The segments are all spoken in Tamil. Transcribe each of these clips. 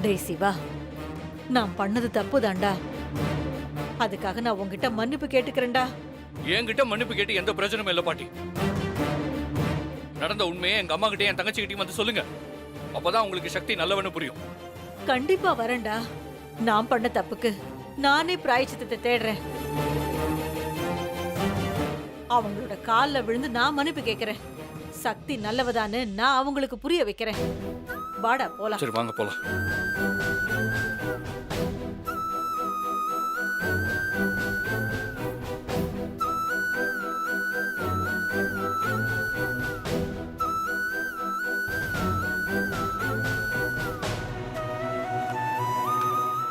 டேய் சிவா, நான் பண்ணது தப்பு தான்டா. அதுக்காக நான் உன்கிட்ட மன்னிப்பு கேட்டுக்கிறேன்டா. என்கிட்ட மன்னிப்பு கேட்டு எந்த பிரயோஜனமும் இல்ல பாட்டி. நடந்த உண்மையை எங்க அம்மா கிட்டே என் தங்கச்சிக்கிட்டையும் வந்து சொல்லுங்க. அப்பதான் உங்களுக்கு சக்தி நல்லவன்னு புரியும். கண்டிப்பா வரேன்டா. நான் பண்ண தப்புக்கு நானே பிராயச்சித்தத்தை தேடுறேன். அவங்களோட கால்ல விழுந்து நான் மன்னிப்பு கேட்கிறேன். சக்தி நல்லவதான்னு நான் அவங்களுக்கு புரிய வைக்கிறேன். வாடா போலாம். சரி வாங்க போலாம்.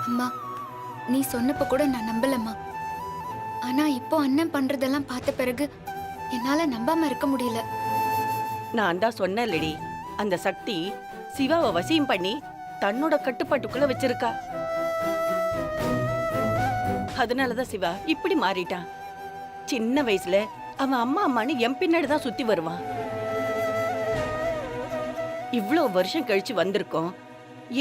அம்மா, நீ சொன்னப்ப கூட நான் நம்பலம்மா. ஆனா இப்போ அண்ணன் பண்றதெல்லாம் பார்த்த பிறகு என்னால நம்பாம இருக்க முடியல. நான் தான் சொன்னேன்லடி, அந்த சக்தி சிவாவை வசியம் பண்ணி தன்னோட கட்டுப்பாட்டுக்குள்ள வச்சிருக்கா. அதனாலதான் சிவா இப்படி மாறிட்டான். சின்ன வயசுல அவன் அம்மா அம்மான்னு என் பின்னாடி தான் சுத்தி வருவான். இவ்வளவு வருஷம் கழிச்சு வந்திருக்கோம்.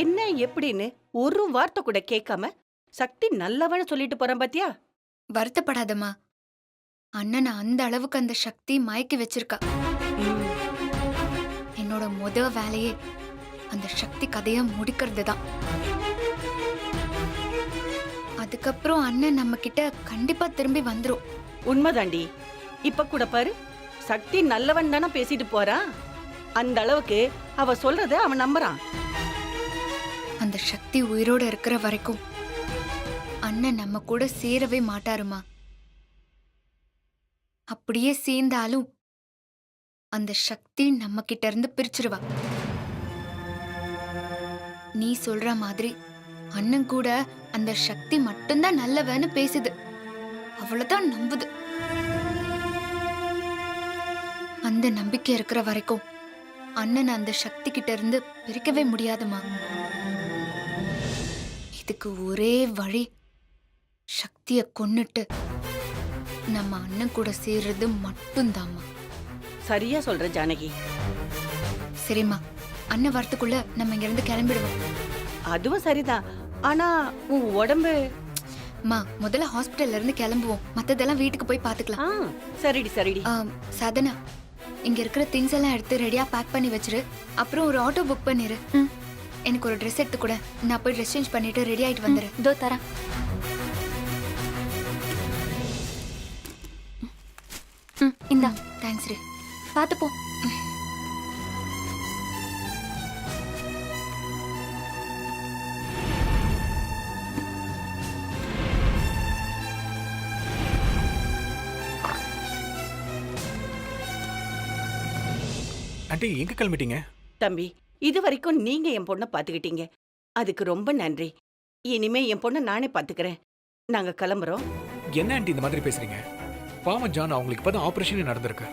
என்ன எப்படின்னு ஒரு வார்த்தை கூட கேட்காம சக்தி நல்லவன்னு சொல்லிட்டு போறான் பாத்தியா? வருத்தப்படாதம்மா. அண்ணனை அந்த அளவுக்கு அந்த சக்தி மயக்கி வச்சிருக்கா. என்னோட வேலையே அந்த சக்தி கதைய முடிக்கிறது தான். அதுக்கப்புறம் அண்ணன் நம்ம கிட்ட கண்டிப்பா திரும்பி வந்துரும். உண்மைதாண்டி. இப்ப கூட பாரு, சக்தி நல்லவன் தானே பேசிட்டு போறான். அந்த அளவுக்கு அவ சொல்றத அவன் நம்புறான். அந்த சக்தி உயிரோட இருக்கிற வரைக்கும் அண்ணன் நம்ம கூட சேரவே மாட்டாருமா. அப்படியே சேர்ந்தாலும் அந்த சக்தி நம்ம கிட்ட இருந்து பிரிச்சிருவா. நீ சொல்ற மாதிரி அண்ணன் கூட அந்த சக்தி மட்டும்தான் நல்லவன்னு பேசுது. அவ்வளவுதான் நம்புது. அந்த நம்பிக்கை இருக்கிற வரைக்கும் அண்ணன் அந்த சக்தி கிட்ட இருந்து பிரிக்கவே முடியாதுமா. இதுக்கு ஒரே வழி, சக்திய கொன்னுட்டு நம்ம அண்ணன் கூட சேர்றது மட்டும்தாம்மா. சரியா சொல்ற ஜானகி. சரிம்மா, அண்ணன் வரத்துக்குள்ள நம்ம இங்க இருந்து கிளம்பிடுவோம். அதுவும் சரிதான். ஆனா உன் உடம்பு. மா, முதல்ல ஹாஸ்பிட்டல்ல இருந்து கிளம்புவோம். மத்ததெல்லாம் வீட்டுக்கு போய் பாத்துக்கலாம். சரிடி சரிடி. சாதனா, இங்க இருக்கிற திங்ஸ் எல்லாம் எடுத்து ரெடியா பேக் பண்ணி வச்சிரு. அப்புறம் ஒரு ஆட்டோ புக் பண்ணிரு. எனக்கு ஒரு ட்ரெஸ் எடுத்து கூட, நான் போய் ட்ரெஸ் சேஞ்ச் பண்ணிட்டு ரெடி ஆயிட்டு வந்துடுறேன். இதோ தரேன். இந்தா. தேங்க்ஸ் ரே. பாத்து போ. ஆண்டி, எங்க கிளம்பிட்டீங்க? தம்பி, இது வரைக்கும் நீங்க என் பொண்ணை பாத்துக்கிட்டீங்க. அதுக்கு ரொம்ப நன்றி. இனிமே என் பொண்ணை நானே பாத்துக்கிறேன். நாங்க கிளம்புறோம். என்ன ஆண்டி இந்த மாதிரி பேசுறீங்க? பாவம் ஜான், அவங்களுக்கு இப்பதான் ஆபரேஷன் நடந்திருக்கு.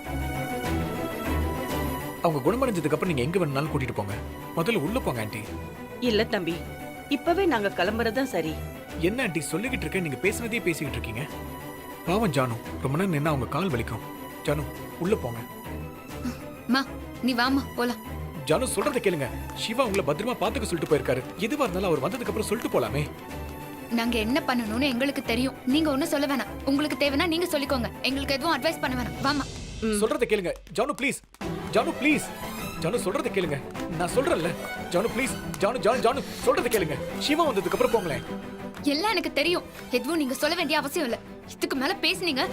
அவங்க குணமடைஞ்சதுக்கு அப்புறம் நீங்க எங்க வேணாலும் கூட்டிட்டு போங்க. முதல்ல உள்ள போங்க ஆண்டி. இல்ல தம்பி, இப்பவே நாங்க கிளம்புறதுதான் சரி. என்ன ஆண்டி சொல்லிக்கிட்டு இருக்க? நீங்க பேசுனதே பேசிக்கிட்டு இருக்கீங்க. பாவம் ஜானு, ரொம்ப நேரம் நின்னா அவங்க கால் வலிக்கும். ஜானு, உள்ள போங்க. மா, நீ வாமா போலாம். ஜானு, சொல்றதை கேளுங்க. சிவா உங்களை பத்திரமா பாத்துக்க சொல்லிட்டு போயிருக்காரு. எதுவா இருந்தாலும் அவர் வந்ததுக்கு அப்புறம் சொல்லிட்டு போலாமே. நாங்க என்ன பண்ணணும்னு எங்களுக்கு தெரியும். நீங்க ஒண்ணும் சொல்ல வேணாம். உங்களுக்கு தேவைன்னா நீங்க சொல்லிக்கோங்க. எங்களுக்கு எதுவும் அட்வைஸ் பண்ண வேணாம். வாமா. சொல்றதை கேளுங்க. ஜானு ப்ளீஸ். ஜானு ப்ளீஸ். ஜானு, சொல்றதை கேளுங்க. நான் சொல்றேன்ல. ஜானு ப்ளீஸ். ஜானு ஜானு ஜானு சொல்றதை கேளுங்க. சிவா வந்ததுக்கு அப்புறம் போங்களேன். எல்லாம் எனக்கு தெரியும். எதுவும் நீங்க சொல்ல வேண்டிய அவசியம் இல்ல. இதுக்கு மேல பேசுனீங்க.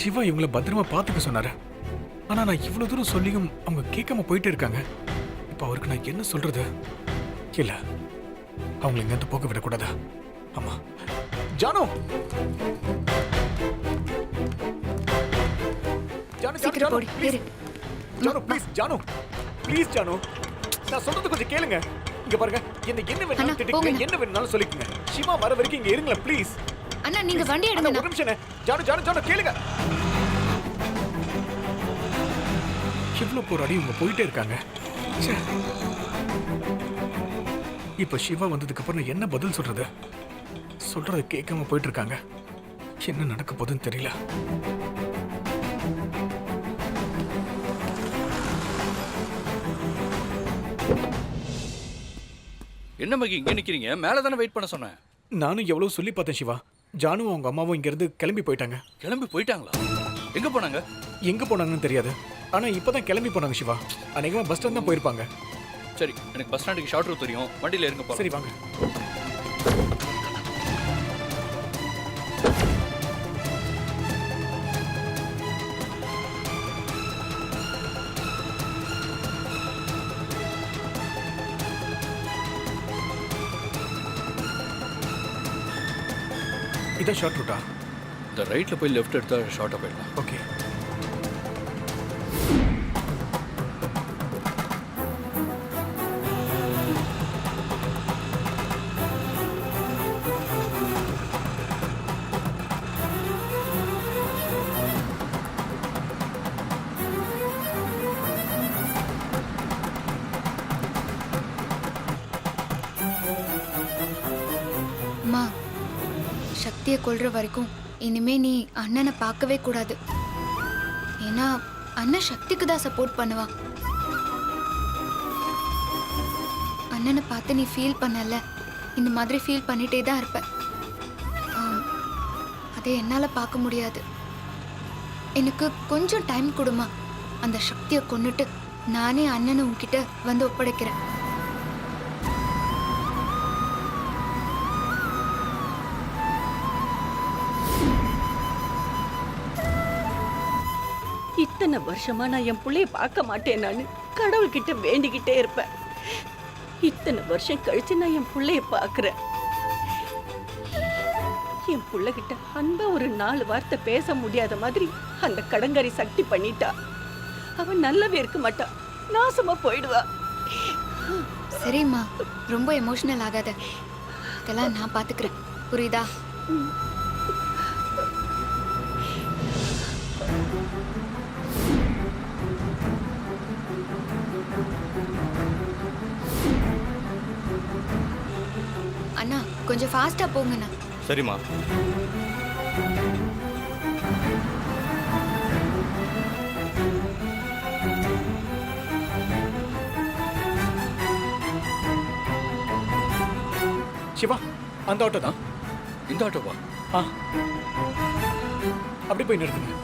சிவா இவங்களை பத்திரமா பாத்துக்க சொன்னாரு. ஆனா நான் இவ்வளவு தூரம் சொல்லியும் அவங்க கேட்காம போயிட்டே இருக்காங்க. இப்ப அவருக்கு நான் என்ன சொல்றது? இல்ல, அவங்களை இங்க போக விடக்கூடாதா? ஆமா. ஜானு, ஜானு, சீக்கிரம் போடி. இரு. ஜானு ப்ளீஸ். ஜானு ப்ளீஸ். ஜானு, நான் சொல்றது கொஞ்சம் கேளுங்க. இங்க பாருங்க, என்ன வேணாலும் திட்டுங்க, என்ன வேணாலும் சொல்லிக்கங்க. சிவா வர வரைக்கும் இங்க இருங்களேன் ப்ளீஸ். அண்ணா, நீங்க வண்டி எடுங்க. ஒரு நிமிஷம். ஜானு ஜானு ஜானு கேளுங்க. இவ்வளவு போராடி இவங்க போயிட்டே இருக்காங்க. இப்ப சிவா வந்ததுக்கு அப்புறம் என்ன பதில் சொல்றது? சொல்றதை கேட்காம போயிட்டு இருக்காங்க. என்ன நடக்க போகுதுன்னு தெரியல. என்ன மகி இங்கே நிக்கிறீங்க? மேலே தானே வெயிட் பண்ண சொன்னேன். நானும் எவ்வளவு சொல்லி பார்த்தேன் சிவா. ஜானுவும் அவங்க அம்மாவும் இங்கிருந்து கிளம்பி போயிட்டாங்க. கிளம்பி போயிட்டாங்களா? எங்க போனாங்க? எங்க போனாங்கன்னு தெரியாது. ஆனா இப்பதான் கிளம்பி போனாங்க சிவா. அநேகமா பஸ் ஸ்டாண்ட் தான் போயிருப்பாங்க. சரி, எனக்கு பஸ் ஸ்டாண்டுக்கு ஷார்ட் ரூட் தெரியும். வண்டியில இருங்க போலாம். சரி வாங்க. இதான் ஷார்ட் ரூட்டா? இந்த ரைட்ல போய் லெஃப்ட் எடுத்தா ஷார்ட்டா போயிடலாம். ஓகே. அம்மா, சக்தியை கொல்ற வரைக்கும் இனிமே நீ அண்ணனை பார்க்கவே கூடாது. ஏன்னா அண்ணன் சக்திக்கு தான் சப்போர்ட் பண்ணுவான். அண்ணனை பார்த்து நீ ஃபீல் பண்ணல, இந்த மாதிரி ஃபீல் பண்ணிட்டே தான் இருப்ப. அதை என்னால் பார்க்க முடியாது. எனக்கு கொஞ்சம் டைம் கொடுமா. அந்த சக்தியை கொன்னுட்டு நானே அண்ணனை உன்கிட்ட வந்து ஒப்படைக்கிறேன். இத்தனை வருஷமா நான் என் புள்ளைய பார்க்க மாட்டேன். நான் கடவுள்கிட்ட வேண்டிக்கிட்டே இருப்பேன். இத்தனை வருஷம் கழிச்சு நான் என் புள்ளைய பார்க்கிறேன். என் புள்ளைகிட்ட அன்பா ஒரு 4 வார்த்தை பேச முடியாத மாதிரி அந்த கடங்காரி சக்தி பண்ணிட்டா. அவன் நல்லாவே இருக்க மாட்டா, நாசமா போயிடுவா. சரிம்மா, ரொம்ப எமோஷனல் ஆகாத. இதெல்லாம் நான் பார்த்துக்கிறேன், புரியுதா? அண்ணா, கொஞ்சம் ஃபாஸ்டா போங்கண்ணா. சரிம்மா. சிவா, அந்த ஆட்டோ தான். இந்த ஆட்டோவா? ஆ, அப்படி போய் நிறுத்துங்க.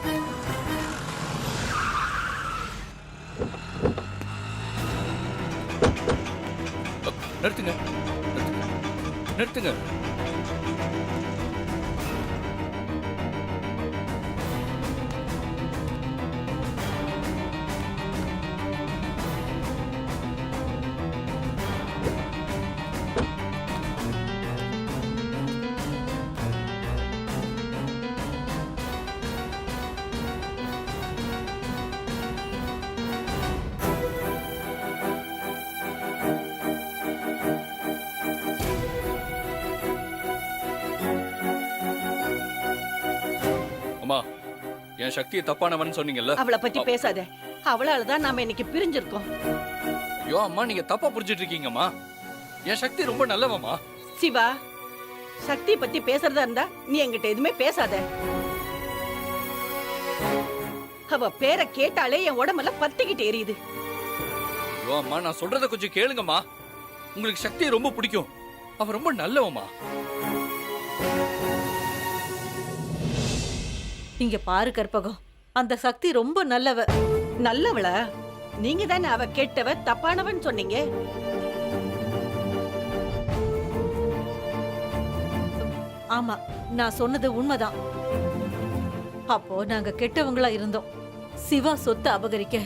நிறுத்துங்க, நிறுத்துங்க. அம்மா, என் சக்தியை தப்பானவன் சொன்னீங்கல்ல? அவளை பத்தி பேசாத. அவளாலதான் நாம இன்னைக்கு பிரிஞ்சிருக்கோம். ஐயோ அம்மா, நீங்க தப்பா புரிஞ்சிட்டு இருக்கீங்கம்மா. என் சக்தி ரொம்ப நல்லவம்மா. சிவா, சக்தி பத்தி பேசுறதா இருந்தா நீ என்கிட்ட எதுவுமே பேசாத. அவ பேரை கேட்டாலே என் உடம்பெல்லாம் பத்திக்கிட்டு எரியுது. ஐயோ அம்மா, நான் சொல்றத கொஞ்சம் கேளுங்கம்மா. உங்களுக்கு சக்தியை ரொம்ப பிடிக்கும். அவ ரொம்ப நல்லவம்மா. இங்க பாரு கற்பகம், அந்த சக்தி ரொம்ப நல்லவ. நல்லவளா? நீங்க தானே அவ கெட்டவ தப்பானவன் சொன்னீங்க. ஆமா, நான் சொன்னது உண்மைதான். அப்போ நாங்க கெட்டவங்களா இருந்தோம். சிவா சொத்தை அபகரிக்க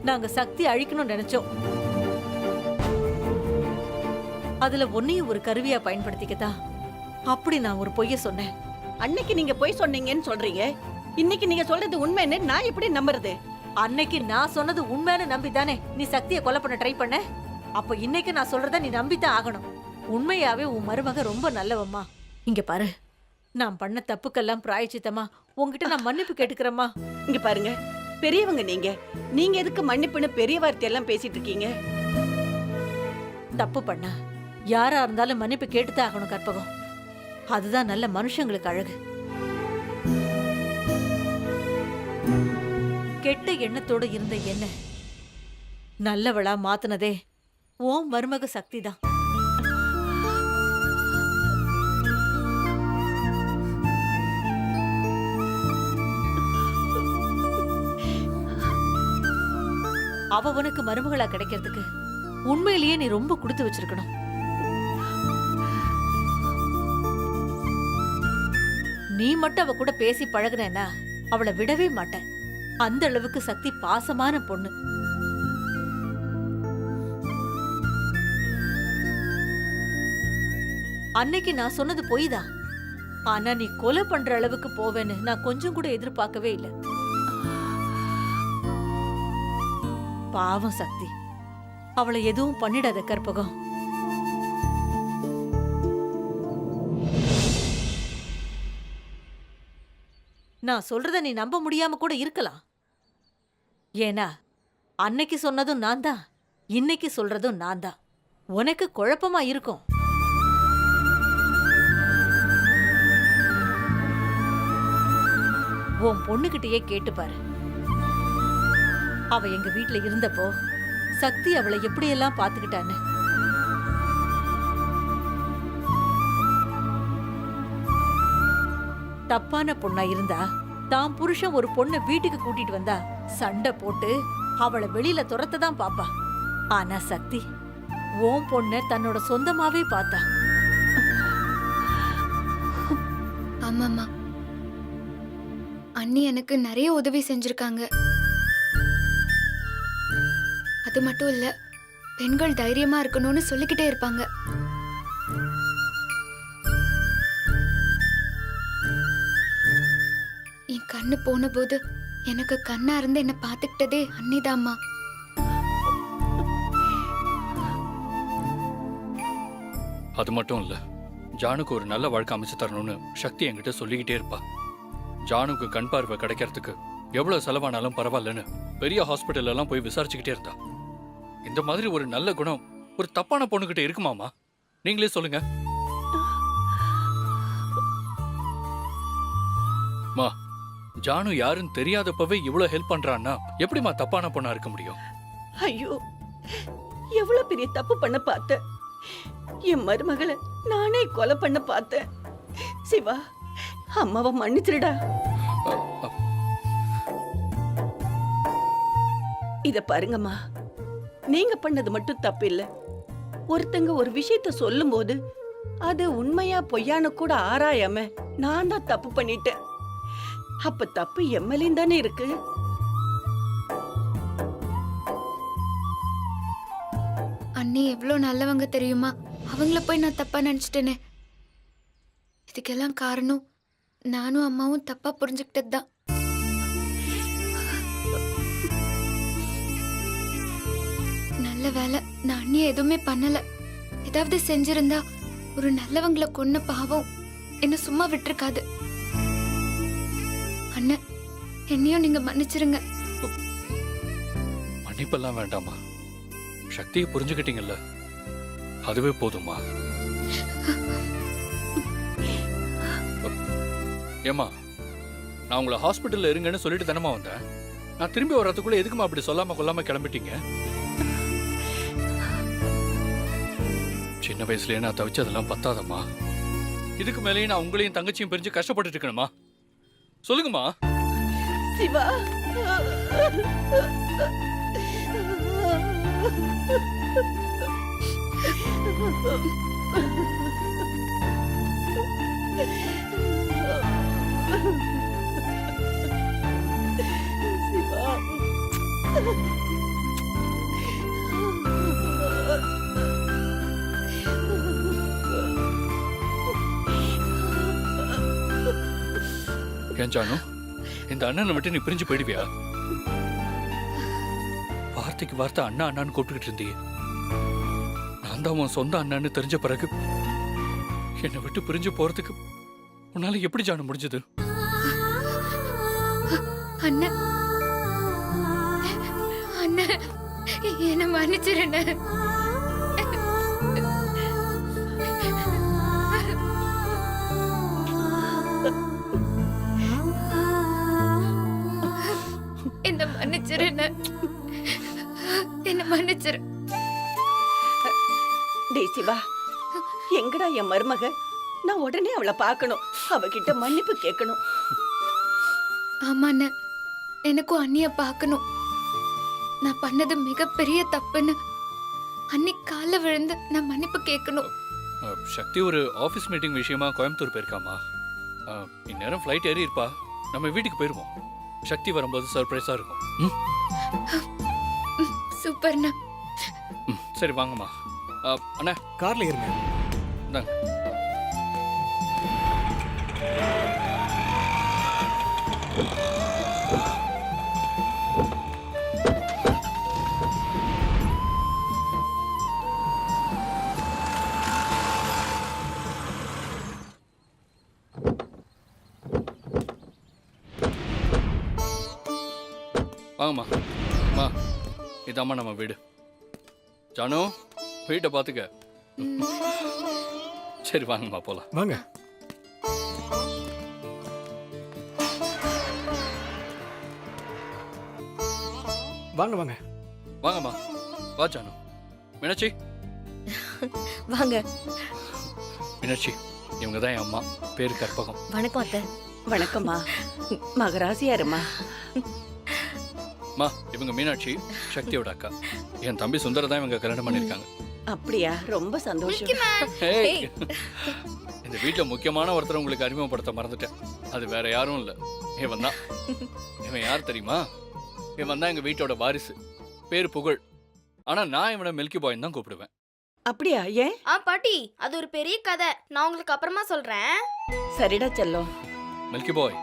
நாங்க சக்தி அழிக்கணும்னு நினைச்சோம். அதுல ஒன்னையும் ஒரு கருவியா பயன்படுத்திக்கதா அப்படி நான் ஒரு பொய்ய சொன்னேன். அன்னைக்கு நீங்க போய் சொன்னீங்கன்னு சொல்றீங்க, இன்னைக்கு நீங்க சொல்றது உண்மைன்னு நான் எப்படி நம்புறது? அன்னைக்கு நான் சொன்னது உண்மைன்னு நம்பித்தானே நீ சக்தியை கொலை பண்ண ட்ரை பண்ண. அப்ப இன்னைக்கு நான் சொல்றத நீ நம்பித்தான் ஆகணும். உண்மையாவே உன் மருமக ரொம்ப நல்லவம்மா. இங்க பாரு, நான் பண்ண தப்புக்கெல்லாம் பிராயச்சித்தமா உன்கிட்ட நான் மன்னிப்பு கேட்டுக்கிறேம்மா. இங்க பாருங்க, பெரியவங்க நீங்க எதுக்கு மன்னிப்புன்னு பெரிய வார்த்தையெல்லாம் பேசிட்டு இருக்கீங்க? தப்பு பண்ண யாரா இருந்தாலும் மன்னிப்பு கேட்டுதான் ஆகணும் கற்பகம். அதுதான் நல்ல மனுஷங்களுக்கு அழகு. கெட்ட எண்ணத்தோட இருந்த என்ன நல்லவளா மாத்துனதே ஓம் மருமக சக்தி தான். அவ உனக்கு மருமகளா கிடைக்கிறதுக்கு உண்மையிலேயே நீ ரொம்ப கொடுத்து வச்சிருக்கணும். நீ மட்டும் அவ கூட பேசி பழகுனேன்னா அவளை விடவே மாட்டேன். அந்த அளவுக்கு சக்தி பாசமான பொண்ணு. அன்னைக்கு நான் சொன்னது பொய் தான். ஆனா நீ கொலை பண்ற அளவுக்கு போவேன்னு நான் கொஞ்சம் கூட எதிர்பார்க்கவே இல்லை. பாவம் சக்தி, அவளை எதுவும் பண்ணிடாத கற்பகம். நான் சொல்றத நீ நம்ப முடியாம கூட இருக்கலாம். ஏன்னா அன்னைக்கு சொன்னதும் நான் தான், இன்னைக்கு சொல்றதும் நான் தான். உனக்கு குழப்பமா இருக்கும். உன் பொண்ணுகிட்டயே கேட்டு பாரு. அவ எங்க வீட்ல இருந்தப்போ சக்தி அவளை எப்படியெல்லாம் பாத்துக்கிட்டான்னு. தப்பான பொண்ணா இருந்தா தான் புருஷன் ஒரு பொண்ணை வீட்டுக்கு கூட்டிட்டு வந்தா சண்டை போட்டு அவளை வெளியில துரத்த தான் பாப்பா. ஆனா சக்தி உன் பொண்ண தன்னோட சொந்தமாவே பார்த்தா. ஆமாம்மா, அண்ணி எனக்கு நிறைய உதவி செஞ்சிருக்காங்க. அது மட்டும் இல்ல, பெண்கள் தைரியமா இருக்கணும்னு சொல்லிக்கிட்டே இருப்பாங்க. என் கண்ணு போன போது எனக்கு கண்ணா இருந்து என்ன பாத்துக்கிட்டதே அண்ணிதாம்மா. அது மட்டும் இல்ல, ஜானுக்கு ஒரு நல்ல வாழ்க்கை அமைச்சு தரணும்னு சக்தி என்கிட்ட சொல்லிக்கிட்டே இருப்பா. ஜானுக்கு கண் பார்வை கிடைக்கிறதுக்கு எவ்வளவு செலவானாலும் பரவாயில்லன்னு பெரிய ஹாஸ்பிட்டல் எல்லாம் போய் விசாரிச்சுக்கிட்டே இருந்தா. இந்த மாதிரி ஒரு நல்ல குணம் ஒரு தப்பான பொண்ணுகிட்ட இருக்குமாமா? நீங்களே சொல்லுங்க. மா, ஜானு யாருன்னு தெரியாதப்பவே இவ்வளவு ஹெல்ப் பண்றான்னா எப்படிமா தப்பான பொண்ணா இருக்க முடியும்? ஐயோ, எவ்வளவு பெரிய தப்பு பண்ண பார்த்தேன். என் மருமகளை நானே கொலை பண்ண பார்த்தேன். சிவா, அம்மாவை மன்னிச்சிருடா. இத பாருங்கம்மா, நீங்க பண்ணது மட்டும் தப்பு இல்ல. ஒருத்தங்க ஒரு விஷயத்த சொல்லும் போது அது உண்மையா பொய்யான்னு கூட ஆராயாம நான் தான் தப்பு பண்ணிட்டேன். அப்ப தப்பு எம்எல்ஏன் தானே இருக்கு. அண்ணி எவ்வளவு நல்லவங்க தெரியுமா? அவங்கள போய் நான் தப்பா நினைச்சிட்டேனே. இதுக்கெல்லாம் காரணம் நானும் அம்மாவும் தப்பா புரிஞ்சுக்கிட்டது தான். நல்ல வேலை, நான் அண்ணியை எதுவுமே பண்ணல. ஏதாவது செஞ்சிருந்தா ஒரு நல்லவங்களை கொன்ன பாவம் என்ன சும்மா விட்டுருக்காது. அண்ணன், என்னையும் நீங்க மன்னிச்சிருங்க. மன்னிப்பெல்லாம் வேண்டாமா, சக்தியை புரிஞ்சுக்கிட்டீங்கல்ல, அதுவே போதுமா. ஏமா, நான் உங்களை ஹாஸ்பிட்டல்ல இருங்கன்னு சொல்லிட்டு தானமா வந்தேன். நான் திரும்பி வர்றதுக்குள்ள எதுக்குமா அப்படி சொல்லாம கொல்லாம கிளம்பிட்டீங்க? சின்ன வயசுலயே நான் தவிச்சதெல்லாம் பத்தாதம்மா. இதுக்கு மேலேயும் நான் உங்களையும் தங்கச்சியும் பிரிஞ்சு கஷ்டப்பட்டு இருக்கணுமா? சொல்லுங்கம்மா. சிவா, சிவா, ஏன் ஜானு, இந்த அண்ணனை விட்டு நீ பிரிஞ்சு போயிடுவியா? வார்த்தைக்கு வார்த்தை அண்ணா அண்ணான்னு கூப்பிட்டுக்கிட்டு இருந்தியே. நான் தான் உன் சொந்த அண்ணான்னு தெரிஞ்ச பிறகு என்னை விட்டு பிரிஞ்சு போறதுக்கு உன்னால எப்படி ஜானு முடிஞ்சது? அண்ணன், அண்ணன், என்ன மன்னிச்சிருண்ண. என்ன மன்னிச்சிருண்ண, என்ன மன்னிச்சிரு. டேய் சிவா, எங்கடா என் மருமக? நான் உடனே அவளை பார்க்கணும், அவகிட்ட மன்னிப்பு கேட்கணும். ஆமா அண்ணன், எனக்கும் அண்ணிய பார்க்கணும். நான் பண்ணது மிகப்பெரிய தப்புன்னு அன்னைக்கு கால விழுந்து நான் மன்னிப்பு கேட்கணும். சக்தி ஒரு ஆஃபீஸ் மீட்டிங் விஷயமா கோயம்புத்தூர் போயிருக்காமா. இந்நேரம் ஃப்ளைட் ஏறி இருப்பா. நம்ம வீட்டுக்கு போயிருவோம். சக்தி வரும்போது சர்ப்ரைஸா இருக்கும். சூப்பர்ண்ணா. சரி வாங்கம்மா. அண்ணா கார்ல இருங்க. இந்தாங்க. வாங்கம்மா. அம்மா இதாம்மா நம்ம வீடு. ஜானு வீட்டை பார்த்துக்க. சரி வாங்கம்மா போலாம். வாங்க. வாங்க வாங்க. வாங்கம்மா. வா ஜானு. மீனாட்சி வாங்க. மீனாட்சி இவங்க தான் என் அம்மா. பேரு கற்பகம். வணக்கம் அத்தை. வணக்கம்மா. மகராசியாருமா. அம்மா இவங்க மீனாட்சி சக்தியோட அக்கா. என் தம்பி சுந்தர தான் இவங்க கல்யாணம் பண்ணியிருக்காங்க. அப்படியா? ரொம்ப சந்தோஷம். ஏய், இந்த வீட்டுல முக்கியமான ஒருத்தர் உங்களுக்கு அறிமுகப்படுத்த மறந்துட்டேன். அது வேற யாரும் இல்ல, இவன் தான். இவன் யார் தெரியுமா? இவன் தான் எங்க வீட்டோட வாரிசு. பேரு புகழ். ஆனா நான் இவனை மில்கி பாய்னு தான் கூப்பிடுவேன். அப்படியா? ஏன்? பாட்டி அது ஒரு பெரிய கதை, நான் உங்களுக்கு அப்புறமா சொல்றேன். சரிடா செல்லம். மில்கி பாய்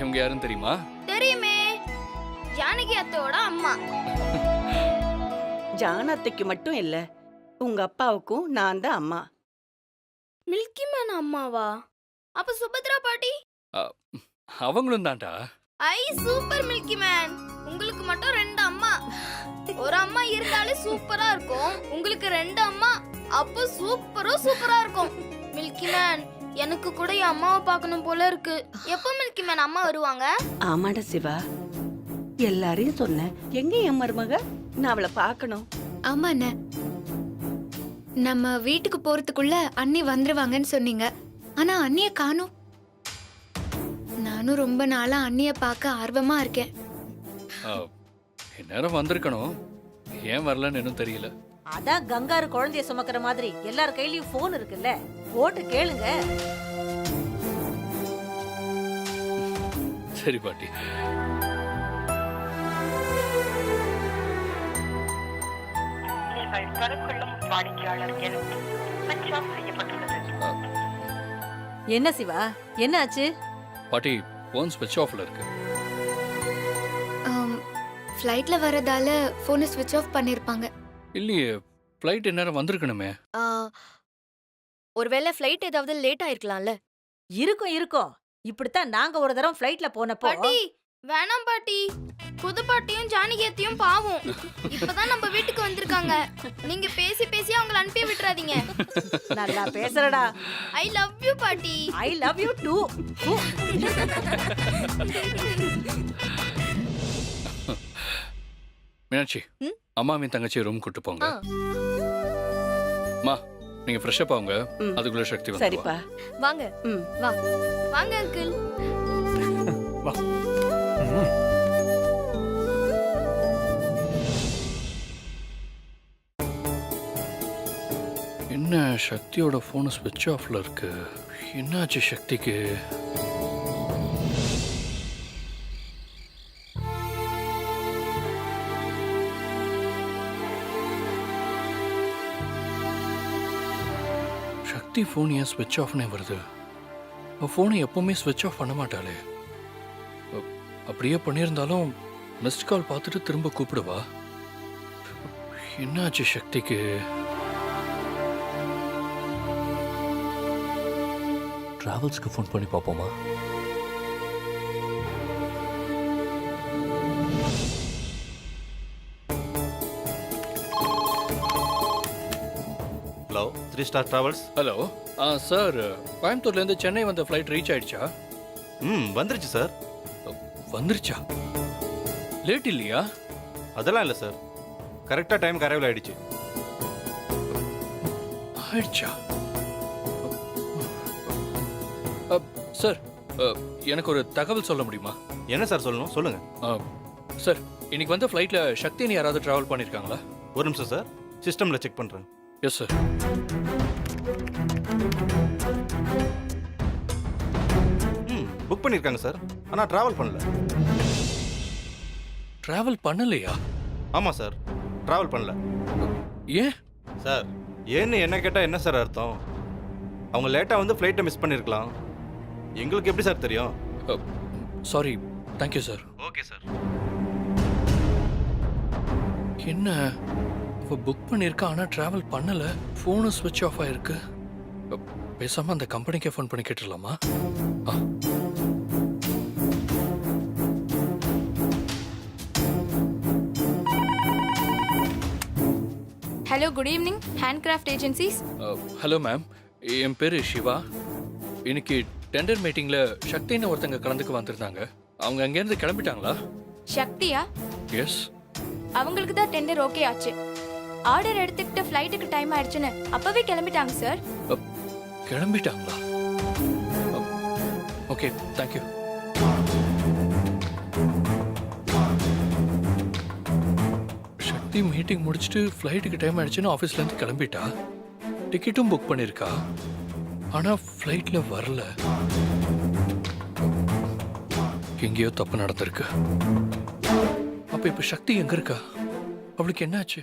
இவங்க யாருன்னு தெரியுமா? தெரியுமே, ஜானகி அத்தையோட அம்மா. ஜானத்தைக்கு மட்டும் இல்ல, உங்க அப்பாவுக்கும் நான் தான் அம்மா. மில்கி மேன் அம்மாவா? அப்ப சுபத்ரா பாட்டி? அவங்களும் தான்டா. ஐ சூப்பர் மில்கி மேன். உங்களுக்கு மட்டும் 2 அம்மா. ஒரு அம்மா இருந்தாலே சூப்பரா இருக்கும், உங்களுக்கு 2 அம்மா, அப்போ சூப்பரா இருக்கும். மில்கி மேன் எனக்கு கூட என் அம்மாவை பார்க்கணும் போல இருக்கு. எப்போ மில்கி மேன் அம்மா வருவாங்க? ஆமாடா சிவா, எல்லாரையும் சொன்னேன். எங்க என் மருமக? நான் அவளை பார்க்கணும். ஆமா அண்ணே, நம்ம வீட்டுக்கு போறதுக்குள்ள அண்ணி வந்துருவாங்கன்னு சொன்னீங்க. ஆனா அண்ணிய காணோம். நானும் ரொம்ப நாளா அண்ணிய பார்க்க ஆர்வமா இருக்கேன். இந்நேரம் வந்திருக்கணும், ஏன் வரலன்னு இன்னும் தெரியல. அதான் கங்காரு குழந்தைய சுமக்கிற மாதிரி எல்லார் கையிலயும் போன் இருக்குல்ல, போட்டு கேளுங்க. சரி பாட்டி. நீங்கள் பெறக்கொள்ளும் வாடிக்கையாளர் எண் switch off செய்யப்பட்டுள்ளது. என்ன சிவா, என்ன ஆச்சு? பாட்டி போன் ஸ்விட்ச் ஆஃப்ல இருக்கு. ஃப்ளைட்ல வரதால போனை ஸ்விட்ச் ஆஃப் பண்ணிருப்பாங்க. இல்லையே, ஃப்ளைட் இந்நேரம் வந்திருக்கணுமே. ஒருவேளை ஃப்ளைட் ஏதாவது லேட் ஆயிருக்கலாம்ல. இருக்கும். இப்படித்தான் நாங்க ஒரு தடவை ஃப்ளைட்ல போனப்போ. பாட்டி வேணாம் பாட்டி, புது பாட்டியும் ஜானகியத்தையும் பாவம். இப்பதான் நம்ம வீட்டுக்கு வந்திருக்காங்க, நீங்க பேசி பேசி அவங்கள அனுப்பி விட்டுறாதீங்க. நல்லா பேசுறடா. ஐ லவ் யூ பாட்டி. I love you too. Meenakshi, அம்மாவின் தங்கச்சி ரூம் கூட்டு போங்க. அம்மா நீங்க ஃப்ரெஷ் அப் ஆகுங்க, அதுக்குள்ள சக்தி வந்து. சரிப்பா. வாங்க. ம். வா வாங்க அங்கிள். வா. என்ன சக்தியோட போன் ஸ்விட்ச் ஆஃப்ல இருக்கு? என்னாச்சு சக்திக்கு? சக்தி ஃபோன் ஏன் ஸ்விட்ச் ஆஃப்னே வருது? ஃபோனை எப்பவுமே ஸ்விட்ச் ஆஃப் பண்ண மாட்டாளே. அப்படியே பண்ணியிருந்தாலும் மிஸ்ட் கால் பார்த்துட்டு திரும்ப கூப்பிடுவா. என்னாச்சு சக்திக்கு? டிராவல்ஸ்க்கு ஃபோன் பண்ணி பார்ப்போமா? Hello, 3 star travels. Hello sir, கோயம்புத்தூர்லேருந்து சென்னை வந்த ஃப்ளைட் ரீச் ஆயிடுச்சா? வந்துருச்சு சார். வந்துருச்சா? லேட் இல்லையா? அதெல்லாம் இல்லை சார், கரெக்டாக டைமுக்கு அரைவல் ஆயிடுச்சு. ஆயிடுச்சா? சார் எனக்கு ஒரு தகவல் சொல்ல முடியுமா? என்ன சார் சொல்லணும், சொல்லுங்க. சார் இன்னைக்கு வந்த ஃப்ளைட்ல சக்தின்னு யாராவது டிராவல் பண்ணியிருக்காங்களா? ஒரு நிமிஷம் சார், சிஸ்டமில் செக் பண்ணுறேன். Yes sir. புக் பண்ணியிருக்காங்க சார், ஆனால் ட்ராவல் பண்ணல. டிராவல் பண்ணலையா? ஆமாம் சார், ட்ராவல் பண்ணல. ஏன்? சார் ஏன்னு என்ன கேட்டால் என்ன சார் அர்த்தம்? அவங்க லேட்டாக வந்து ஃப்ளைட்டை மிஸ் பண்ணியிருக்கலாம். எங்களுக்கு எப்படி சார் தெரியும்? Sorry, thank you sir. Okay sir. என்ன அவ புக் பண்ணியிருக்கா ஆனால் டிராவல் பண்ணல, ஃபோனும் ஸ்விட்ச் ஆஃப் ஆயிருக்கு. பேசாம அந்த கம்பெனிக்கே ஃபோன் பண்ணி கேட்டுடலாமா? ஆ. Hello, good evening, handcraft agencies. Hello ma'am, என் பேர் சிவா. இன்னைக்கு டெண்டர் மீட்டிங்கில் சக்தின்னு ஒருத்தங்க கலந்துக்கு வந்திருந்தாங்க. அவங்க அங்கேருந்து கிளம்பிட்டாங்களா? சக்தியா? எஸ். அவங்களுக்கு தான் டெண்டர் ஓகே ஆச்சு. ஆர்டர் எடுத்துக்கிட்டு ஃப்ளைட்டுக்கு டைம் ஆயிடுச்சுன்னு அப்பவே கிளம்பிட்டாங்க சார். கிளம்பிட்டாங்களா? Okay, thank you. சக்தி மீட்டிங் முடிச்சுட்டு ஃப்ளைட்டுக்கு டைம் ஆயிடுச்சுன்னு ஆஃபீஸ்லேருந்து கிளம்பிட்டா. டிக்கெட்டும் புக் பண்ணியிருக்கா, ஆனால் ஃப்ளைட்டில் வரல. எங்கேயோ தப்பு நடந்திருக்கு. அப்போ இப்போ சக்தி எங்கே இருக்கா? அவளுக்கு என்ன ஆச்சு?